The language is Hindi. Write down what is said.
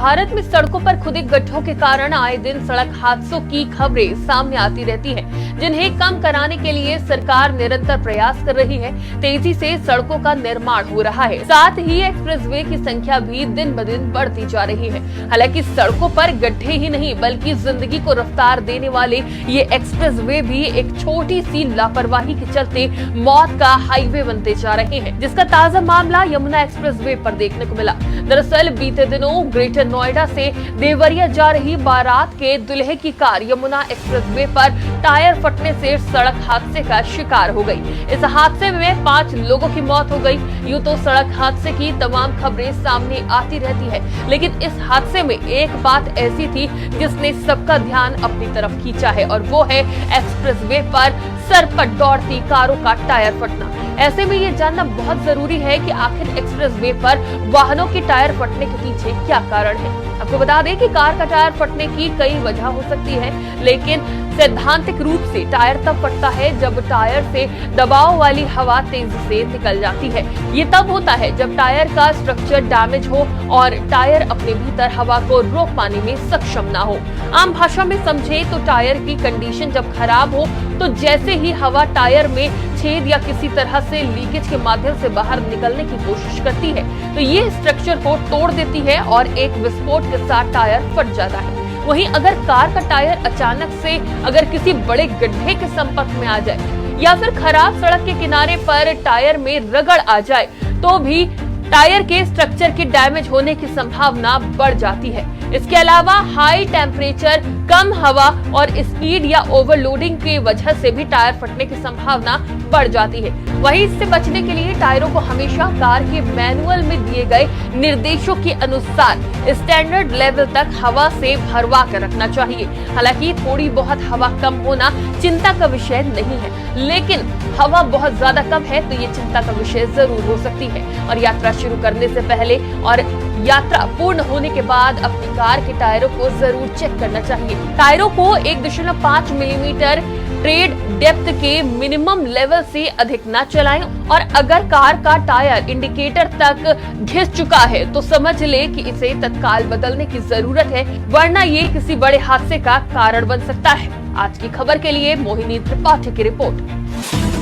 भारत में सड़कों पर खुदे गड्ढों के कारण आए दिन सड़क हादसों की खबरें सामने आती रहती हैं, जिन्हें कम कराने के लिए सरकार निरंतर प्रयास कर रही है। तेजी से सड़कों का निर्माण हो रहा है, साथ ही एक्सप्रेसवे की संख्या भी दिन ब दिन बढ़ती जा रही है। हालांकि सड़कों पर गड्ढे ही नहीं बल्कि जिंदगी को रफ्तार देने वाले ये एक्सप्रेसवे भी एक छोटी सी लापरवाही के चलते मौत का हाईवे बनते जा रहे हैं, जिसका ताजा मामला यमुना एक्सप्रेसवे पर देखने को मिला। दरअसल बीते दिनों ग्रेटर नोएडा से देवरिया जा रही बारात के दूल्हे की कार यमुना एक्सप्रेसवे पर टायर फटने से सड़क हादसे का शिकार हो गई। इस हादसे में 5 लोगों की मौत हो गई। यूं तो सड़क हादसे की तमाम खबरें सामने आती रहती है, लेकिन इस हादसे में एक बात ऐसी थी जिसने सबका ध्यान अपनी तरफ खींचा है, और वो है एक्सप्रेसवे पर सर पर दौड़ती कारों का टायर फटना। ऐसे में ये जानना बहुत जरूरी है कि आखिर एक्सप्रेसवे पर वाहनों के टायर फटने के पीछे क्या कारण है। आपको बता दें कि कार का टायर फटने की कई वजह हो सकती है, लेकिन सैद्धांतिक रूप से टायर तब फटता है जब टायर से दबाव वाली हवा तेजी से निकल जाती है। ये तब होता है जब टायर का स्ट्रक्चर डैमेज हो और टायर अपने भीतर हवा को रोक पाने में सक्षम ना हो। आम भाषा में समझे तो टायर की कंडीशन जब खराब हो तो जैसे ही हवा टायर में छेद या किसी तरह से लीकेज के माध्यम से बाहर निकलने की कोशिश करती है तो ये स्ट्रक्चर को तोड़ देती है और एक विस्फोट के साथ टायर फट जाता है। वहीं अगर कार का टायर अचानक से अगर किसी बड़े गड्ढे के संपर्क में आ जाए या फिर खराब सड़क के किनारे पर टायर में रगड़ आ जाए तो भी टायर के स्ट्रक्चर के डैमेज होने की संभावना बढ़ जाती है। इसके अलावा हाई टेम्परेचर, कम हवा और स्पीड या ओवरलोडिंग की वजह से भी टायर फटने की संभावना बढ़ जाती है। वहीं इससे बचने के लिए टायरों को हमेशा कार के मैनुअल में दिए गए निर्देशों के अनुसार स्टैंडर्ड लेवल तक हवा से भरवा कर रखना चाहिए। हालांकि थोड़ी बहुत हवा कम होना चिंता का विषय नहीं है, लेकिन हवा बहुत ज्यादा कम है तो ये चिंता का विषय जरूर हो सकती है। और यात्रा शुरू करने से पहले और यात्रा पूर्ण होने के बाद अपनी कार के टायरों को जरूर चेक करना चाहिए। टायरों को 1.5 मिलीमीटर ट्रेड डेप्थ के मिनिमम लेवल से अधिक न चलाएं, और अगर कार का टायर इंडिकेटर तक घिस चुका है तो समझ ले कि इसे तत्काल बदलने की जरूरत है, वरना ये किसी बड़े हादसे का कारण बन सकता है। आज की खबर के लिए मोहिनी त्रिपाठी की रिपोर्ट।